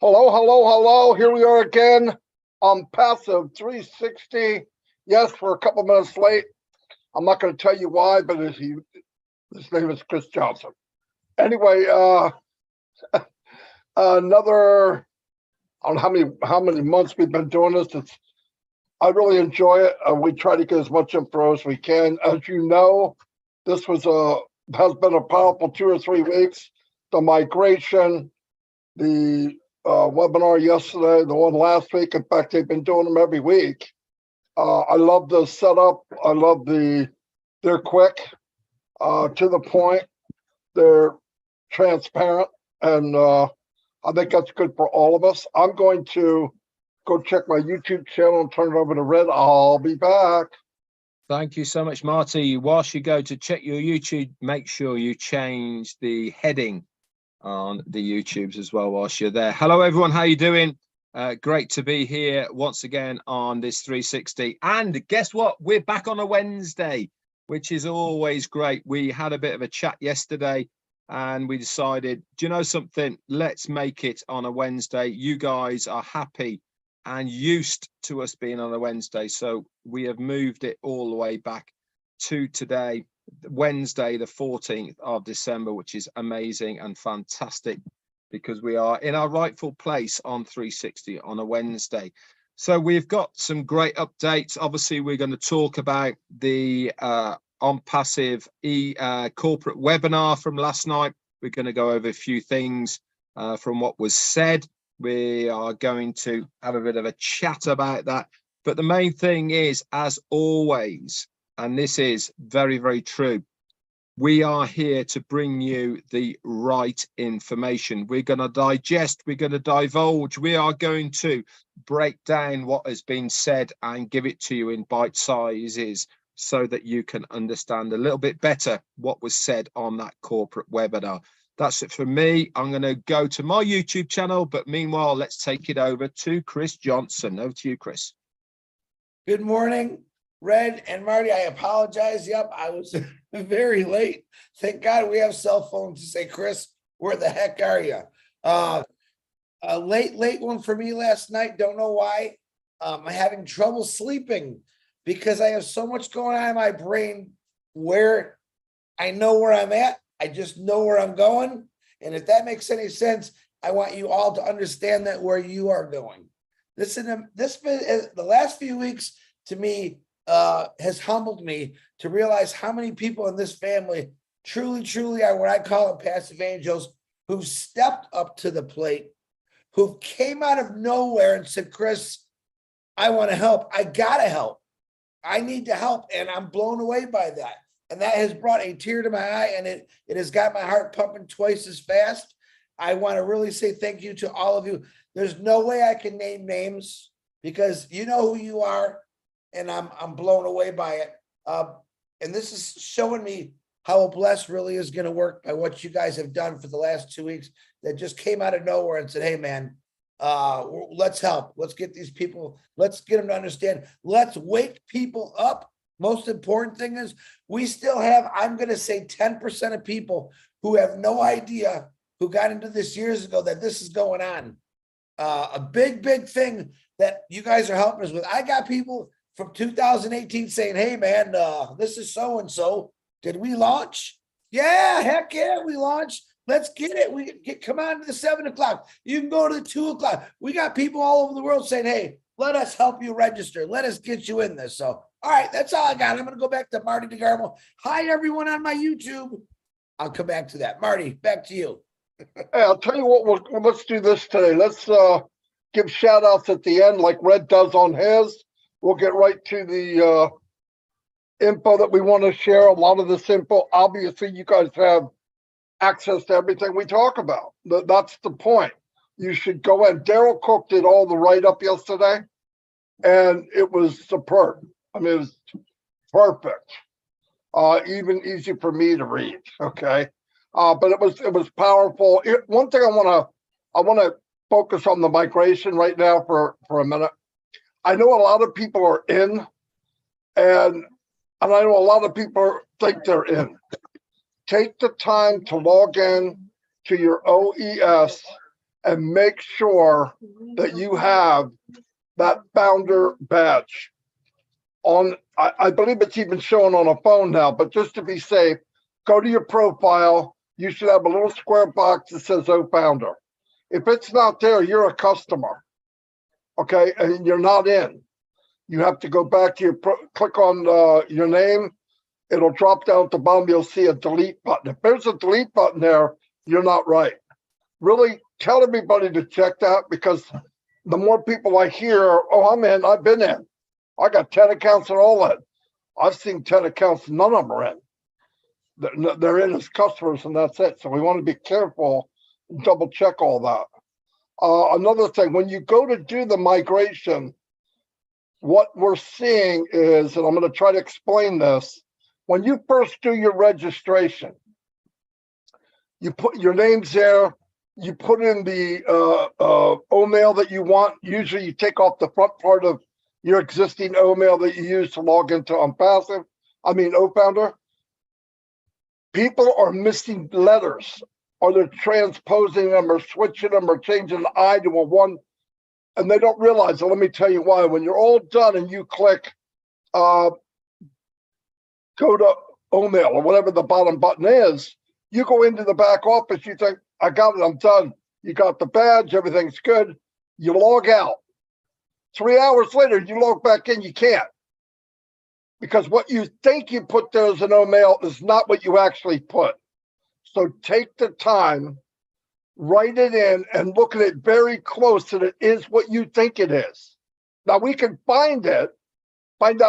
Hello, hello, hello. Here we are again on Passive 360. Yes, we're a couple minutes late. I'm not going to tell you why, but his name is Chris Johnson. Anyway, another, I don't know how many months we've been doing this. I really enjoy it. We try to get as much info as we can. As you know, this has been a powerful 2 or 3 weeks. The migration, the webinar yesterday, the one last week. In fact, they've been doing them every week. I love the setup. I love they're quick, to the point. They're transparent, and I think that's good for all of us. I'm going to go check my YouTube channel and turn it over to Red. I'll be back. Thank you so much, Marty. Whilst you go to check your YouTube, make sure you change the heading on the YouTubes as well whilst you're there. Hello, everyone. How you doing? Great to be here once again on this 360. And guess what? We're back on a Wednesday, which is always great. We had a bit of a chat yesterday and we decided, do you know something? Let's make it on a Wednesday. You guys are happy and used to us being on a Wednesday. So we have moved it all the way back to today, Wednesday, the 14th of December, which is amazing and fantastic because we are in our rightful place on 360 on a Wednesday. So we've got some great updates. Obviously, we're going to talk about the ONPASSIVE corporate webinar from last night. We're going to go over a few things from what was said. We are going to have a bit of a chat about that. But the main thing is, as always, and this is very, very true, we are here to bring you the right information. We're going to digest, we're going to divulge, we are going to break down what has been said and give it to you in bite sizes so that you can understand a little bit better what was said on that corporate webinar. That's it for me. I'm going to go to my YouTube channel, but meanwhile, let's take it over to Chris Johnson. Over to you, Chris. Good morning, Red and Marty. I apologize. Yep, I was very late. Thank God we have cell phones to say, Chris, where the heck are you? A late one for me last night. Don't know why. I'm having trouble sleeping because I have so much going on in my brain where I know where I'm at. I just know where I'm going. And if that makes any sense, I want you all to understand that where you are going. Listen, the last few weeks to me has humbled me to realize how many people in this family truly are what I call passive angels who stepped up to the plate, who came out of nowhere and said, Chris, I want to help. I got to help. I need to help. And I'm blown away by that. And that has brought a tear to my eye, and it has got my heart pumping twice as fast. I want to really say thank you to all of you. There's no way I can name names because you know who you are, and I'm blown away by it. And this is showing me how a bless really is going to work by what you guys have done for the last 2 weeks that just came out of nowhere and said, hey, man, let's help. Let's get these people. Let's get them to understand. Let's wake people up. Most important thing is we still have, I'm going to say 10% of people who have no idea who got into this years ago that this is going on. A big thing that you guys are helping us with. I got people from 2018 saying, hey, man, this is so-and-so. Did we launch? Yeah, heck yeah, we launched. Let's get it. Come on to the 7 o'clock. You can go to the 2 o'clock. We got people all over the world saying, hey, let us help you register. Let us get you in this. So, all right, that's all I got. I'm going to go back to Marty DeGarmo. Hi, everyone on my YouTube. I'll come back to that. Marty, back to you. Hey, I'll tell you what, let's do this today. Let's give shout outs at the end like Red does on his. We'll get right to the info that we want to share. A lot of this info, obviously, you guys have access to everything we talk about. That's the point. You should go in. Daryl Cook did all the write-up yesterday, and it was superb. I mean, it was perfect. Even easy for me to read. Okay, but it was powerful. One thing I want to focus on the migration right now for a minute. I know a lot of people are in, and I know a lot of people think they're in. Take the time to log in to your OES and make sure that you have that founder badge on. I believe it's even shown on a phone now, but just to be safe, go to your profile. You should have a little square box that says "Oh Founder." If it's not there, you're a customer, okay, and you're not in. You have to go back to your click on your name. It'll drop down at the bottom. You'll see a delete button. If there's a delete button there, you're not right. Really tell everybody to check that, because the more people I hear, oh, I'm in, I've been in. I got 10 accounts and all that. I've seen 10 accounts, none of them are in. They're in as customers and that's it. So we want to be careful and double check all that. Another thing, when you go to do the migration, what we're seeing is, and I'm going to try to explain this, when you first do your registration, you put your names there, you put in the OMail that you want. Usually you take off the front part of your existing OMail that you use to log into OFounder. People are missing letters, or they're transposing them or switching them or changing the I to a 1, and they don't realize it. Let me tell you why. When you're all done and you click go to OMail or whatever the bottom button is, you go into the back office, you think, I got it, I'm done. You got the badge, everything's good. You log out. 3 hours later, you log back in, you can't. Because what you think you put there as an OMail is not what you actually put. So take the time, write it in, and look at it very close that it is what you think it is. Now, we can find out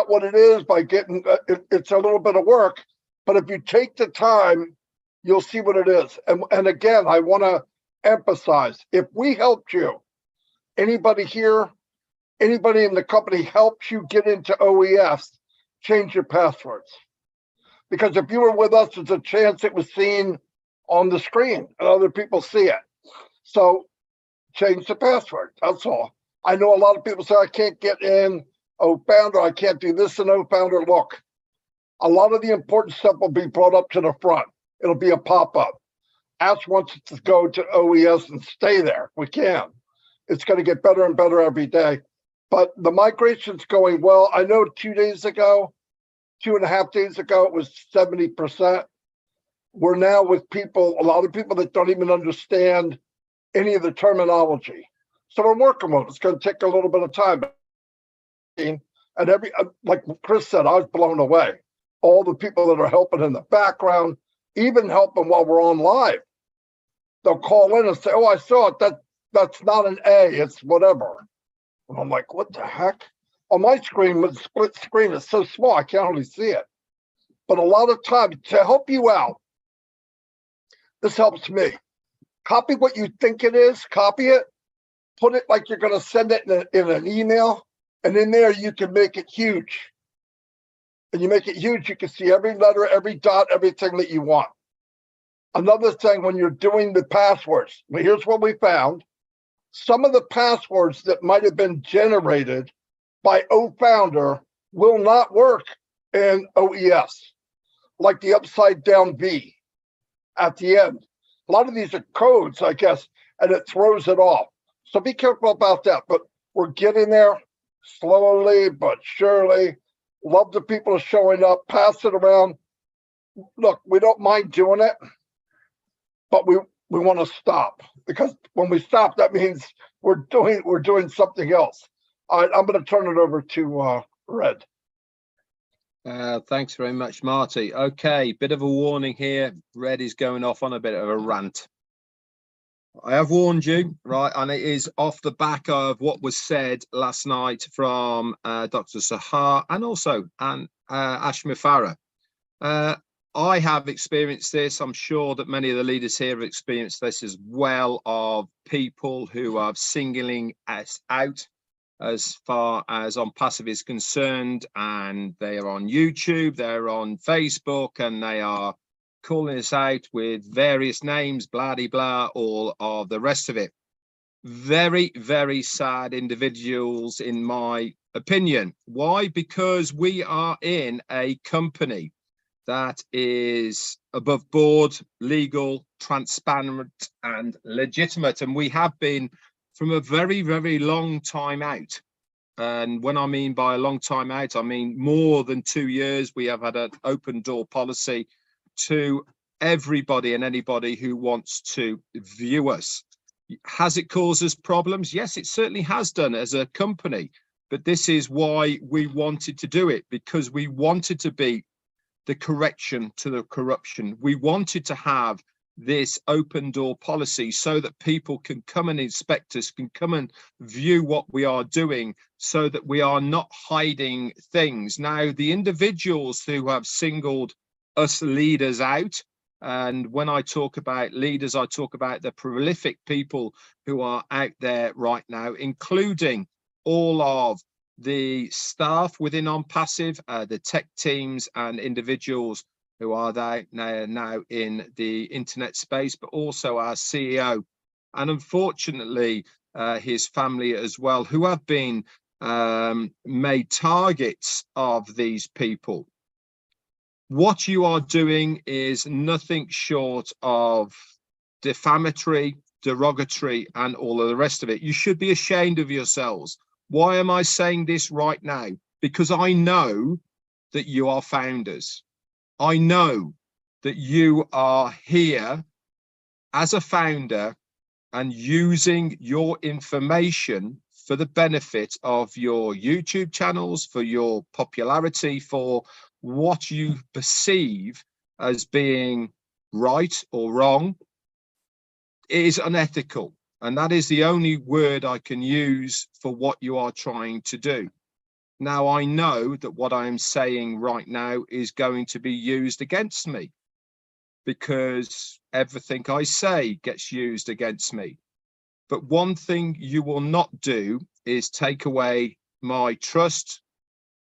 what it is by getting, it's a little bit of work, but if you take the time, you'll see what it is. And again, I want to emphasize, if we helped you, anybody here, anybody in the company helps you get into OES, change your passwords. Because if you were with us, there's a chance it was seen on the screen and other people see it. So change the password, that's all. I know a lot of people say, I can't get in OFounder, I can't do this in OFounder. Look, a lot of the important stuff will be brought up to the front. It'll be a pop-up. Ask wants to go to OES and stay there. We can. It's going to get better and better every day. But the migration's going well. I know 2 days ago, 2.5 days ago, it was 70%. We're now with people, a lot of people that don't even understand any of the terminology. So we're working with it. It's going to take a little bit of time. And like Chris said, I was blown away. All the people that are helping in the background, even helping while we're on live. They'll call in and say, oh, I saw it. That's not an A, it's whatever. And I'm like, what the heck? On my screen, with the split screen, it's so small, I can't hardly see it. But a lot of times, to help you out, this helps me. Copy what you think it is, copy it, put it like you're going to send it in an email, and in there you can make it huge. And you make it huge, you can see every letter, every dot, everything that you want. Another thing, when you're doing the passwords, well, here's what we found. Some of the passwords that might have been generated by OFounder will not work in OES, like the upside down V at the end. A lot of these are codes, I guess, and it throws it off. So be careful about that. But we're getting there slowly but surely. Love the people showing up, pass it around. Look, we don't mind doing it, but we want to stop, because when we stop, that means we're doing something else. All right, I'm going to turn it over to Red. Thanks very much, Marty. Okay, bit of a warning here. Red is going off on a bit of a rant. I have warned you, right? And it is off the back of what was said last night from Dr. Sahar and also Ashmi Farah. I have experienced this. I'm sure that many of the leaders here have experienced this as well, of people who are singling us out as far as ONPASSIVE is concerned, and they are on YouTube, they're on Facebook, and they are calling us out with various names, blah, de blah, all of the rest of it. Very, very sad individuals, in my opinion. Why? Because we are in a company that is above board, legal, transparent, and legitimate. And we have been from a very, very long time out. And when I mean by a long time out, I mean more than 2 years. We have had an open door policy to everybody and anybody who wants to view us. Has it caused us problems? Yes, it certainly has done as a company. But this is why we wanted to do it, because we wanted to be the correction to the corruption. We wanted to have this open door policy so that people can come and inspect us, can come and view what we are doing, so that we are not hiding things. Now, the individuals who have singled us leaders out, and when I talk about leaders, I talk about the prolific people who are out there right now, including all of the staff within ONPASSIVE, the tech teams and individuals who are there now in the internet space, but also our CEO, and unfortunately his family as well, who have been made targets of these people. What you are doing is nothing short of defamatory, derogatory, and all of the rest of it. You should be ashamed of yourselves. Why am I saying this right now? Because I know that you are founders. I know that you are here as a founder and using your information for the benefit of your YouTube channels, for your popularity, for what you perceive as being right or wrong. It is unethical. And that is the only word I can use for what you are trying to do. Now, I know that what I am saying right now is going to be used against me, because everything I say gets used against me. But one thing you will not do is take away my trust,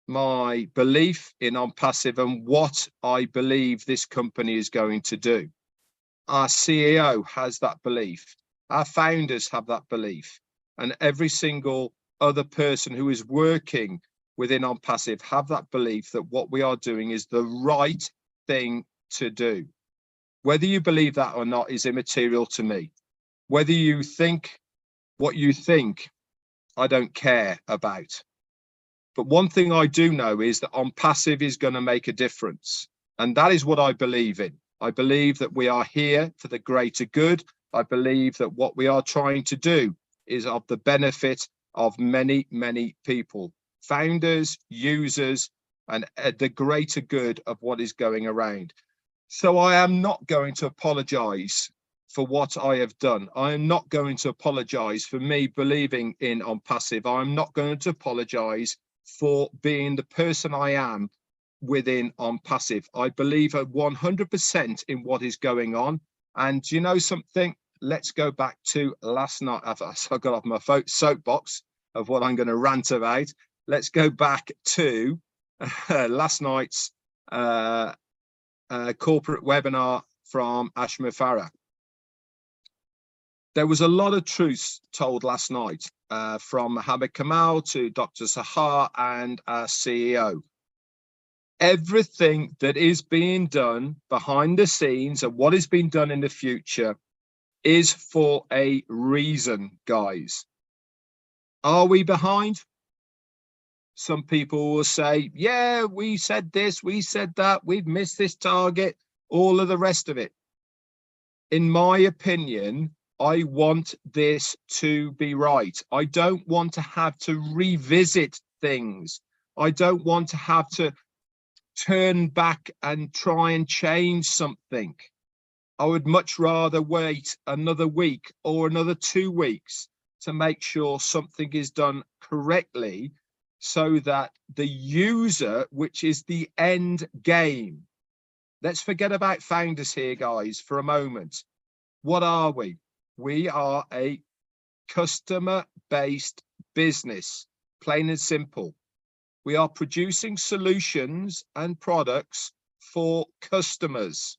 my belief in ONPASSIVE and what I believe this company is going to do. Our CEO has that belief. Our founders have that belief, and every single other person who is working within ONPASSIVE have that belief that what we are doing is the right thing to do. Whether you believe that or not is immaterial to me. Whether you think what you think, I don't care about. But one thing I do know is that ONPASSIVE is going to make a difference, and that is what I believe in. I believe that we are here for the greater good. I believe that what we are trying to do is of the benefit of many, many people, founders, users, and the greater good of what is going around. So I am not going to apologize for what I have done. I am not going to apologize for me believing in ONPASSIVE. I'm not going to apologize for being the person I am within ONPASSIVE. I believe 100% in what is going on. And you know something? Let's go back to last night. I got off my soapbox of what I'm going to rant about. Let's go back to last night's corporate webinar from Ashma Farah. There was a lot of truths told last night from Mohammed Kamal to Dr. Sahar and our CEO. Everything that is being done behind the scenes and what is being done in the future is for a reason, guys. Are we behind? Some people will say, yeah, we said this, we said that, we've missed this target, all of the rest of it. In my opinion, I want this to be right. I don't want to have to revisit things. I don't want to have to turn back and try and change something. I would much rather wait another week or another 2 weeks to make sure something is done correctly, so that the user, which is the end game. Let's forget about founders here, guys, for a moment. What are we? We are a customer-based business, plain and simple. We are producing solutions and products for customers.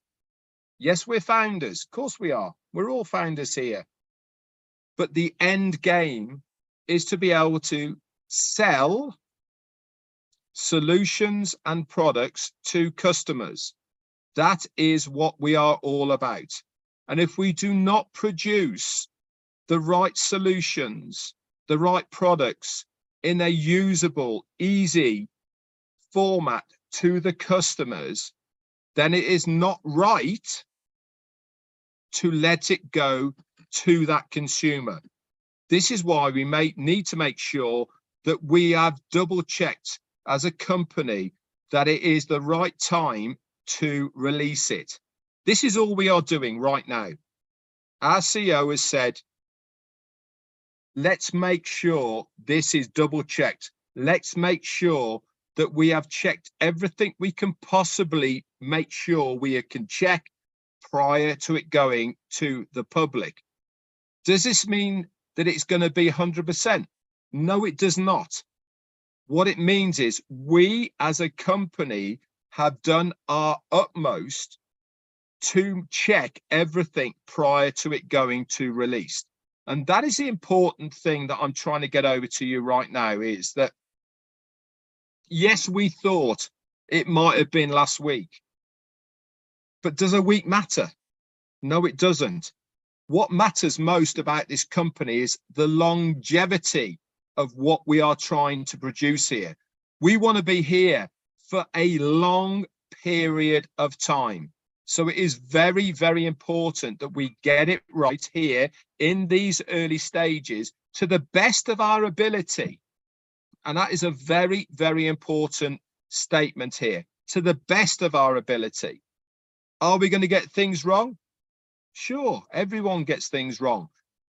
Yes, we're founders. Of course we are. We're all founders here. But the end game is to be able to sell solutions and products to customers. That is what we are all about. And if we do not produce the right solutions, the right products in a usable, easy format to the customers, then it is not right to let it go to that consumer. This is why we need to make sure that we have double checked as a company that it is the right time to release it. This is all we are doing right now. Our CEO has said, let's make sure this is double checked. Let's make sure that we have checked everything we can possibly make sure we can check prior to it going to the public. Does this mean that it's going to be 100%? No, it does not. What it means is we as a company have done our utmost to check everything prior to it going to release. And that is the important thing that I'm trying to get over to you right now, is that, yes, we thought it might have been last week, but does a week matter? No, it doesn't. What matters most about this company is the longevity of what we are trying to produce here. We want to be here for a long period of time. So it is very, very important that we get it right here in these early stages to the best of our ability. And that is a very, very important statement here. To the best of our ability. Are we going to get things wrong? Sure, everyone gets things wrong.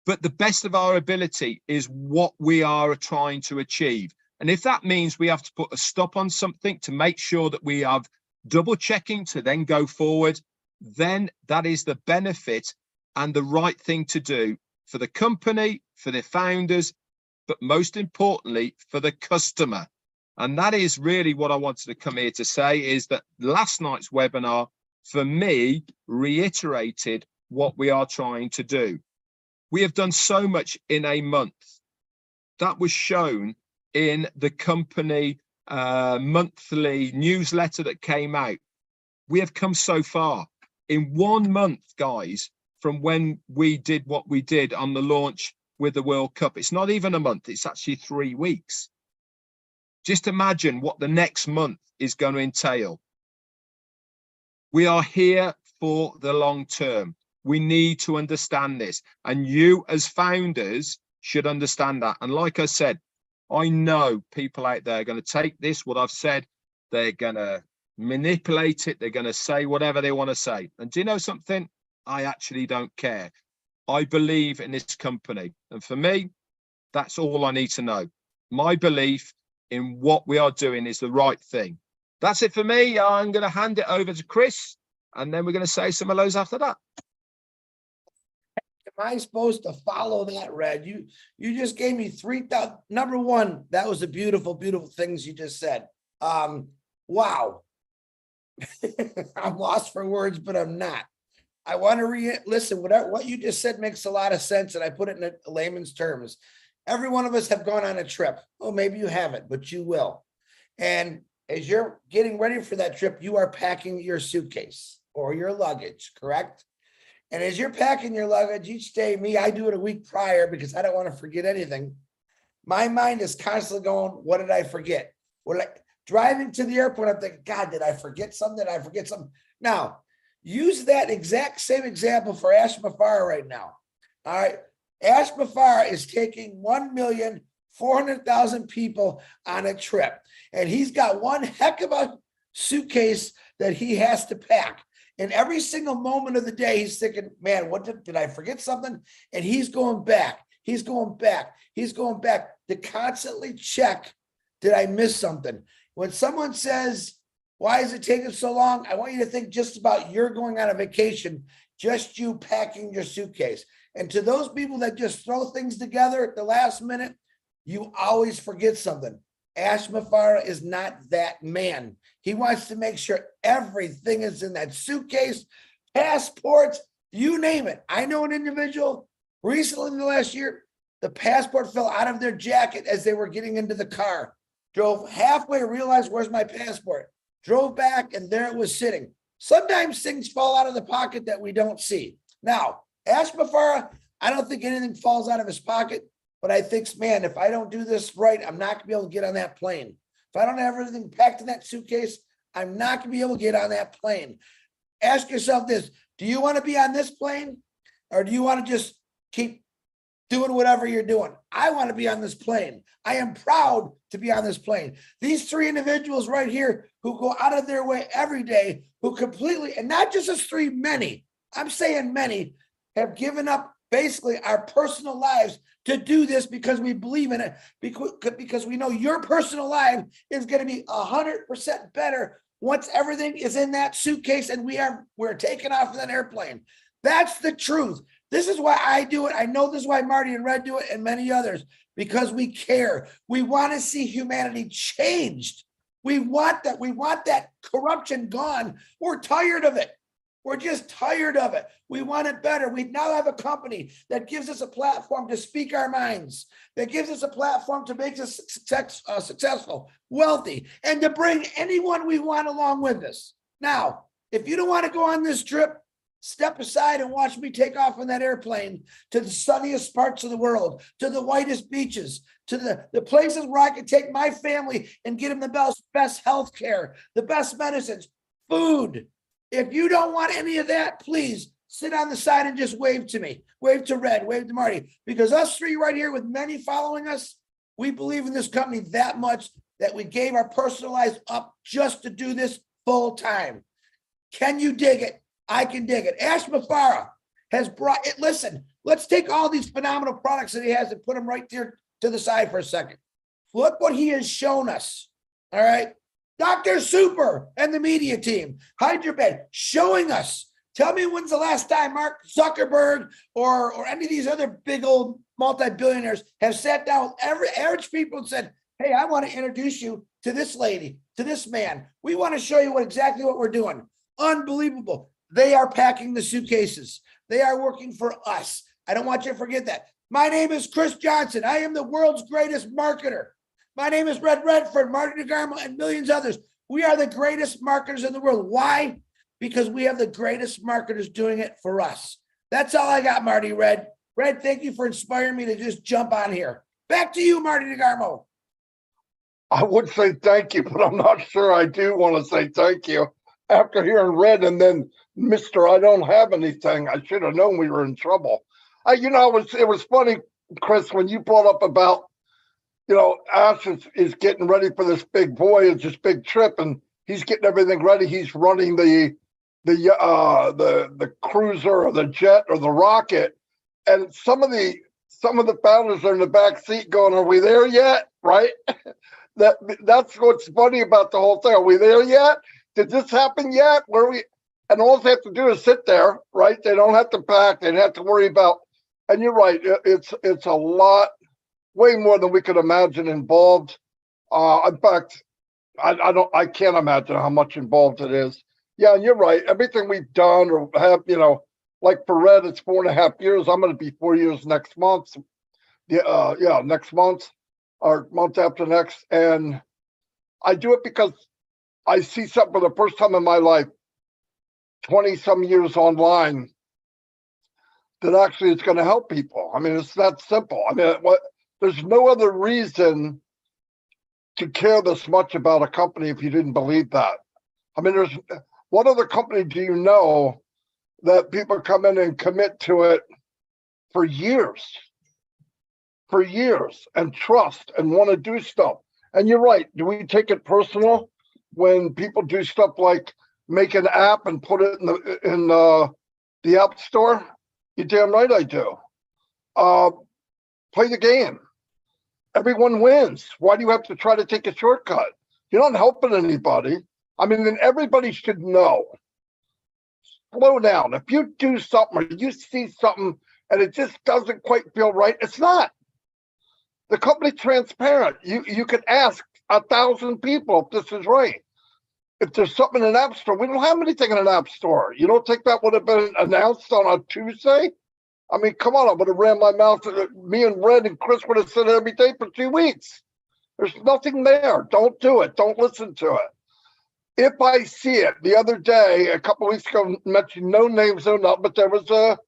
But the best of our ability is what we are trying to achieve. And if that means we have to put a stop on something to make sure that we have double checking to then go forward, then that is the benefit and the right thing to do for the company, for the founders, but most importantly, for the customer. And that is really what I wanted to come here to say, is that last night's webinar, for me, reiterated what we are trying to do. We have done so much in a month. That was shown in the company monthly newsletter that came out. We have come so far in 1 month, guys, from when we did what we did on the launch with the World Cup. It's not even a month, it's actually 3 weeks. Just imagine what the next month is going to entail. We are here for the long term. We need to understand this, and you as founders should understand that. And like I said, I know people out there are going to take this, what I've said, they're going to manipulate it, they're going to say whatever they want to say. And do you know something? I actually don't care. I believe in this company, and for me, that's all I need to know. My belief in what we are doing is the right thing. That's it for me. I'm going to hand it over to Chris, and then we're going to say some hellos after that. Am I supposed to follow that, Red? You just gave me 3,000. Number one, that was a beautiful, beautiful things you just said. Wow. I'm lost for words, but I'm not. I want to listen. What you just said makes a lot of sense, and I put it in layman's terms. Every one of us have gone on a trip. Oh, maybe you haven't, but you will. And as you're getting ready for that trip, you are packing your suitcase or your luggage, correct? And as you're packing your luggage each day, I do it a week prior because I don't want to forget anything. My mind is constantly going, what did I forget? Driving to the airport, I'm thinking, God, did I forget something? Did I forget something? Now, use that exact same example for Ash Mafara right now. All right. Ash Mafara is taking 1,400,000 people on a trip. And he's got one heck of a suitcase that he has to pack. And every single moment of the day, he's thinking, man, did I forget something? And he's going back. He's going back. He's going back to constantly check, did I miss something? When someone says, why is it taking so long? I want you to think just about you're going on a vacation, just you packing your suitcase. And to those people that just throw things together at the last minute, you always forget something. Ash Mafara is not that man. He wants to make sure everything is in that suitcase, passports, you name it. I know an individual recently in the last year, the passport fell out of their jacket as they were getting into the car. Drove halfway, realized, where's my passport? Drove back, and there it was sitting. Sometimes things fall out of the pocket that we don't see. Now, Ash Mafara, I don't think anything falls out of his pocket, but I think, man, if I don't do this right, I'm not gonna be able to get on that plane. If I don't have everything packed in that suitcase, I'm not gonna be able to get on that plane. Ask yourself this, do you want to be on this plane? Or do you want to just keep doing whatever you're doing? I want to be on this plane. I am proud to be on this plane. These three individuals right here who go out of their way every day, who completely, and not just us three, many, I'm saying many, have given up basically our personal lives to do this because we believe in it, because we know your personal life is going to be 100% better once everything is in that suitcase and we're taking off in that airplane. That's the truth. This is why I do it. I know this is why Marty and Red do it and many others, because we care. We want to see humanity changed. We want that. We want that corruption gone. We're tired of it. We're just tired of it. We want it better. We now have a company that gives us a platform to speak our minds, that gives us a platform to make us successful, wealthy, and to bring anyone we want along with us. Now, if you don't want to go on this trip, step aside and watch me take off on that airplane to the sunniest parts of the world, to the whitest beaches, to the places where I can take my family and get them the best health care, the best medicines, food. If you don't want any of that, please sit on the side and just wave to me. Wave to Red, wave to Marty. Because us three right here with many following us, we believe in this company that much that we gave our personal lives up just to do this full time. Can you dig it? I can dig it. Ash Mafara has brought it. Listen, let's take all these phenomenal products that he has and put them right there to the side for a second. Look what he has shown us. All right. Dr. Super and the media team, Hyderabad, showing us. Tell me when's the last time Mark Zuckerberg or any of these other big old multi-billionaires have sat down with every average people and said, hey, I want to introduce you to this lady, to this man. We want to show you exactly what we're doing. Unbelievable. They are packing the suitcases. They are working for us. I don't want you to forget that. My name is Chris Johnson. I am the world's greatest marketer. My name is Red Redford, Marty DeGarmo, and millions others. We are the greatest marketers in the world. Why? Because we have the greatest marketers doing it for us. That's all I got, Marty. Red, thank you for inspiring me to just jump on here. Back to you, Marty DeGarmo. I would say thank you, but I'm not sure I do want to say thank you. After hearing Red and then Mr. I don't have anything, I should have known we were in trouble. It was funny, Chris, when you brought up about, Ash is getting ready for this big voyage, this big trip, and he's getting everything ready. He's running the cruiser or the jet or the rocket, and some of the founders are in the back seat going, "Are we there yet?" Right? That's what's funny about the whole thing. Are we there yet? Did this happen yet? Where we? And all they have to do is sit there, right? They don't have to pack. They don't have to worry about. And you're right. It's a lot, way more than we could imagine involved. In fact, I can't imagine how much involved it is. Yeah, and you're right. Everything we've done or have, like for Red, it's 4.5 years. I'm going to be 4 years next month. Next month or month after next. And I do it because I see something for the first time in my life, 20 some years online, that actually is going to help people. I mean, it's that simple. I mean, there's no other reason to care this much about a company if you didn't believe that. I mean, what other company do you know that people come in and commit to it for years and trust and want to do stuff? And you're right. Do we take it personal when people do stuff like make an app and put it in the app store? You're damn right I do. Play the game. Everyone wins. Why do you have to try to take a shortcut? You're not helping anybody. I mean, then everybody should know. Slow down. If you do something or you see something and it just doesn't quite feel right, it's not. The company's transparent. You could ask 1,000 people if this is right. If there's something in an app store, we don't have anything in an app store. You don't think that would have been announced on a Tuesday? I mean, come on, I would have ran my mouth. Me and Red and Chris would have said it every day for 2 weeks. There's nothing there. Don't do it. Don't listen to it. if I see it, the other day, a couple of weeks ago, mentioned no names, no nothing, but there was a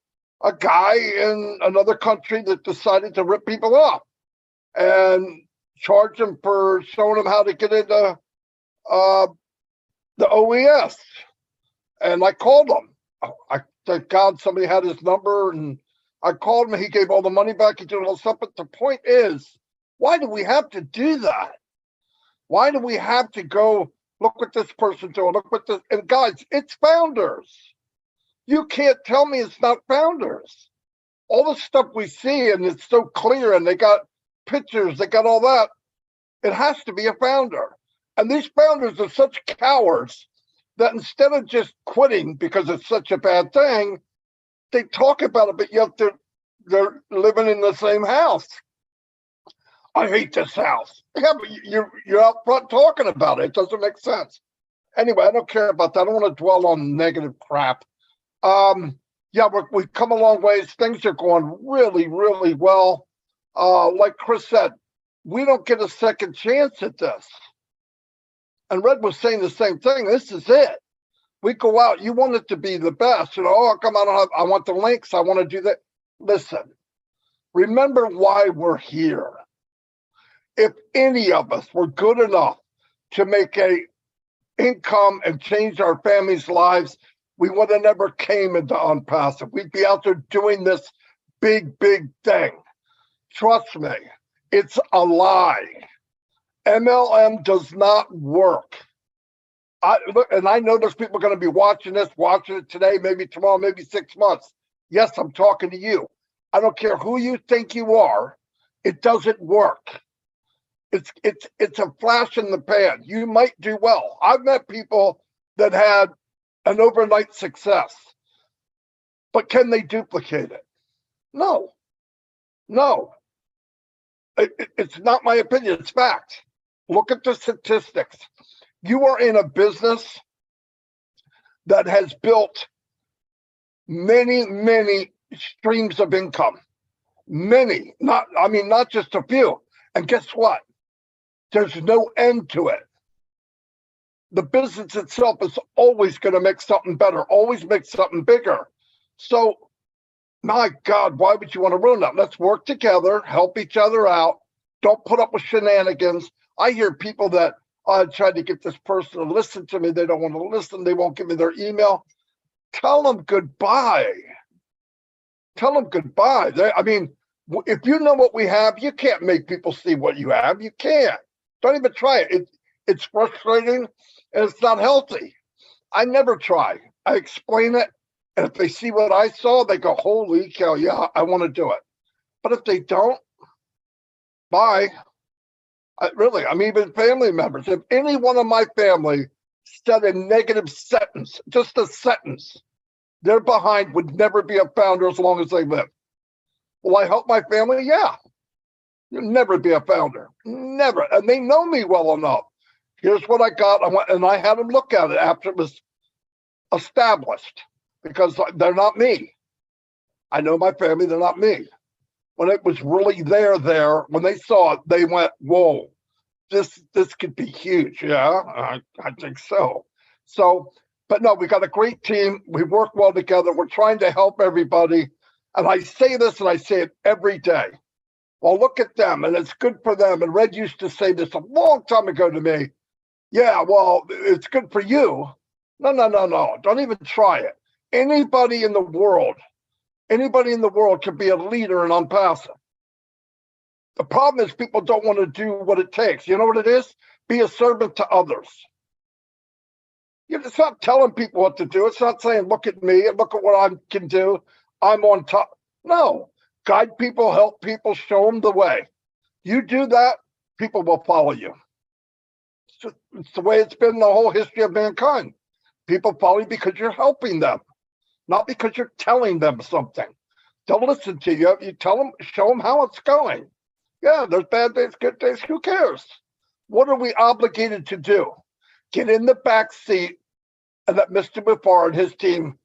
guy in another country that decided to rip people off and charge them for showing them how to get into the OES. And I called him. I thank God somebody had his number, and I called him. He gave all the money back. He did all stuff. But the point is, why do we have to do that? Why do we have to go, look what this person's doing, look what this, and guys, it's founders. You can't tell me it's not founders. All the stuff we see, and it's so clear, and they got pictures, they got all that. It has to be a founder. And these founders are such cowards that instead of just quitting because it's such a bad thing, they talk about it, but yet they're living in the same house. I hate this house. Yeah, but you're out front talking about it. It doesn't make sense. Anyway, I don't care about that. I don't want to dwell on negative crap. Yeah, we've come a long ways. Things are going really, really well. Like Chris said, we don't get a second chance at this. And Red was saying the same thing. This is it. We go out. You want it to be the best. Oh, come on. I want the links. I want to do that. Listen, remember why we're here. If any of us were good enough to make a income and change our families' lives, we would have never came into ONPASSIVE. We'd be out there doing this big, big thing. Trust me, it's a lie. MLM does not work. I know there's people going to be watching it today, maybe tomorrow, maybe 6 months. Yes, I'm talking to you. I don't care who you think you are. It doesn't work. It's a flash in the pan. You might do well. I've met people that had an overnight success, but can they duplicate it? No. It's not my opinion. It's fact. Look at the statistics. You are in a business that has built many, many streams of income. Many, not just a few. And guess what? There's no end to it. The business itself is always going to make something better, always make something bigger. So, my God, why would you want to ruin that? Let's work together, help each other out. Don't put up with shenanigans. I hear people that I tried to get this person to listen to me. They don't want to listen. They won't give me their email. Tell them goodbye. Tell them goodbye. If you know what we have, you can't make people see what you have. You can't. Don't even try it. It's frustrating and it's not healthy. I never try. I explain it. And if they see what I saw, they go, holy cow, yeah, I want to do it. But if they don't, bye. Even family members. If any one of my family said a negative sentence, just a sentence, their behind would never be a founder as long as they live. Will I help my family? Yeah. You'll never be a founder. Never. And they know me well enough. Here's what I got. I had them look at it after it was established because they're not me. I know my family, they're not me. When it was really there, when they saw it, they went, whoa, this could be huge. Yeah, I think so. But no, we got a great team. We work well together. We're trying to help everybody. And I say this and I say it every day. Well, look at them, and it's good for them. And Red used to say this a long time ago to me. Yeah, well, it's good for you. No. Don't even try it. Anybody in the world can be a leader in ONPASSIVE. The problem is people don't want to do what it takes. You know what it is? Be a servant to others. It's not telling people what to do. It's not saying, look at me and look at what I can do. I'm on top. No. Guide people, help people, show them the way. You do that, people will follow you. It's the way it's been the whole history of mankind. People follow you because you're helping them, not because you're telling them something. They'll listen to you. You tell them, show them how it's going. Yeah, there's bad days, good days. Who cares? What are we obligated to do? Get in the back seat and let Mr. Muffar and his team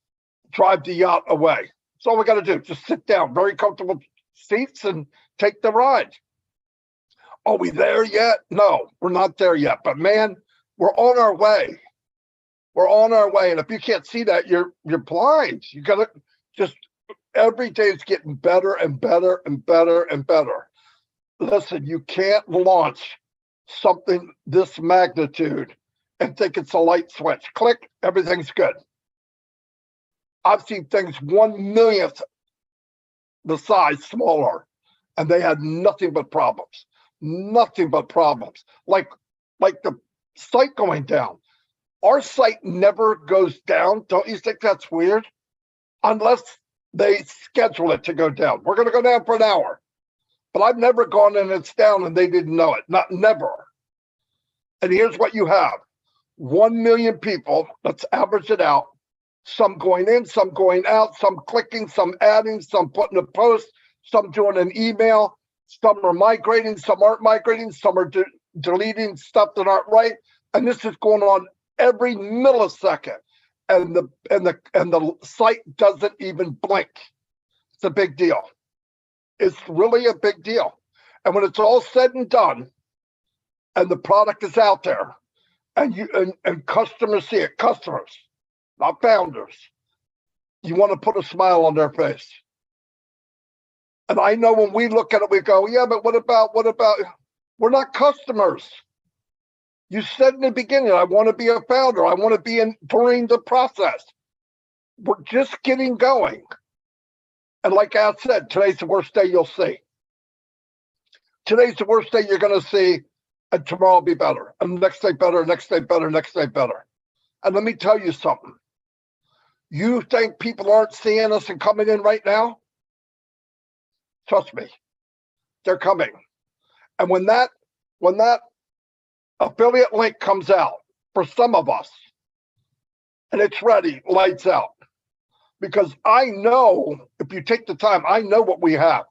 drive the yacht away. That's all we got to do. Just sit down, very comfortable seats, and take the ride. Are we there yet? No, we're not there yet. But man, we're on our way. We're on our way. And if you can't see that, you're blind. You gotta just, every day it's getting better and better and better and better. Listen, you can't launch something this magnitude and think it's a light switch. Click, everything's good. I've seen things 1/1,000,000th the size smaller, and they had nothing but problems. Nothing but problems. Like the site going down. Our site never goes down. Don't you think that's weird? Unless they schedule it to go down. We're going to go down for an hour. But I've never gone and it's down and they didn't know it. Never. And here's what you have. 1,000,000 people, let's average it out. Some going in, some going out, some clicking, some adding, some putting a post, some doing an email, some are migrating, some aren't migrating, some are deleting stuff that aren't right. And this is going on every millisecond. And the site doesn't even blink. It's a big deal. It's really a big deal. And when it's all said and done, and the product is out there, and customers see it, customers, not founders, you want to put a smile on their face. And I know when we look at it, we go, yeah, but what about, we're not customers. You said in the beginning, I want to be a founder. I want to be in during the process. We're just getting going. And like I said, today's the worst day you'll see. Today's the worst day you're going to see, and tomorrow will be better. And next day better, next day better, next day better. And let me tell you something. You think people aren't seeing us and coming in right now? Trust me, they're coming. And when that affiliate link comes out for some of us, and it's ready, lights out. Because I know, if you take the time, I know what we have.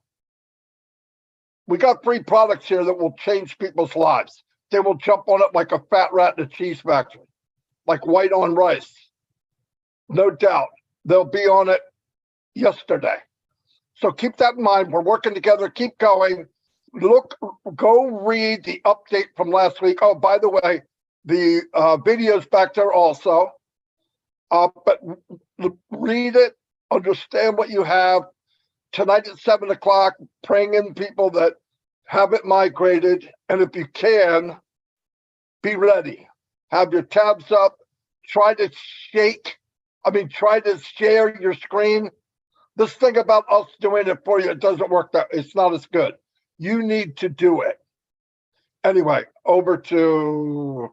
We got 3 products here that will change people's lives. They will jump on it like a fat rat in a cheese factory, like white on rice. No doubt, they'll be on it yesterday. So keep that in mind. We're working together. Keep going. Go read the update from last week. Oh, by the way, the video's back there also. But read it, understand what you have. Tonight at 7 o'clock, praying in people that haven't migrated. And if you can, be ready. Have your tabs up. Try to share your screen. This thing about us doing it for you, it doesn't work. It's not as good. You need to do it. Anyway, over to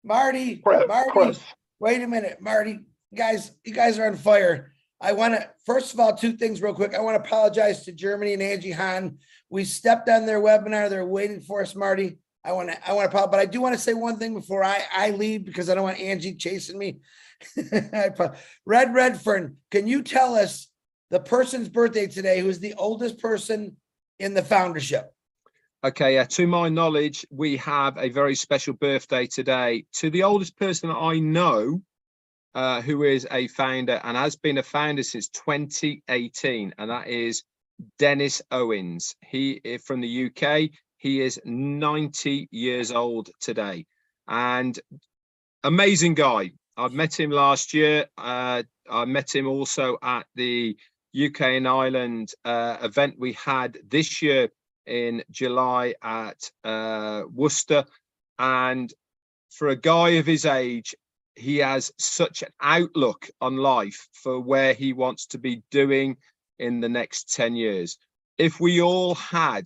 Marty. Chris. Wait a minute, Marty. You guys are on fire. I want to, first of all, 2 things real quick. I want to apologize to Germany and Angie Hahn. We stepped on their webinar. They're waiting for us, Marty. I want to apologize, but I do want to say one thing before I leave, because I don't want Angie chasing me. Redfern, can you tell us the person's birthday today who's the oldest person in the foundership? Okay, to my knowledge, we have a very special birthday today to the oldest person that I know, who is a founder and has been a founder since 2018, and that is Dennis Owens. He is from the UK. He is 90 years old today, and amazing guy. I met him last year. I met him also at the UK and Ireland event we had this year in July at Worcester. And for a guy of his age, he has such an outlook on life for where he wants to be doing in the next 10 years. If we all had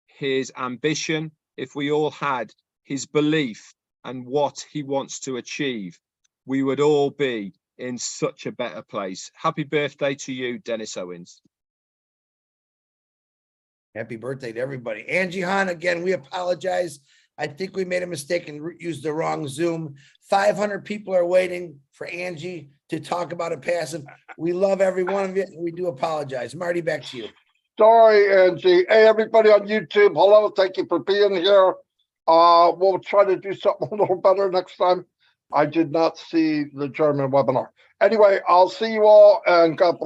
his ambition, if we all had his belief and what he wants to achieve, we would all be in such a better place. Happy birthday to you, Dennis Owens. Happy birthday to everybody. Angie Hahn, again, we apologize. I think we made a mistake and used the wrong Zoom. 500 people are waiting for Angie to talk about a passive. We love every one of you. We do apologize. Marty, back to you. Sorry, Angie. Hey, everybody on YouTube. Hello. Thank you for being here. We'll try to do something a little better next time. I did not see the German webinar. Anyway, I'll see you all, and God bless.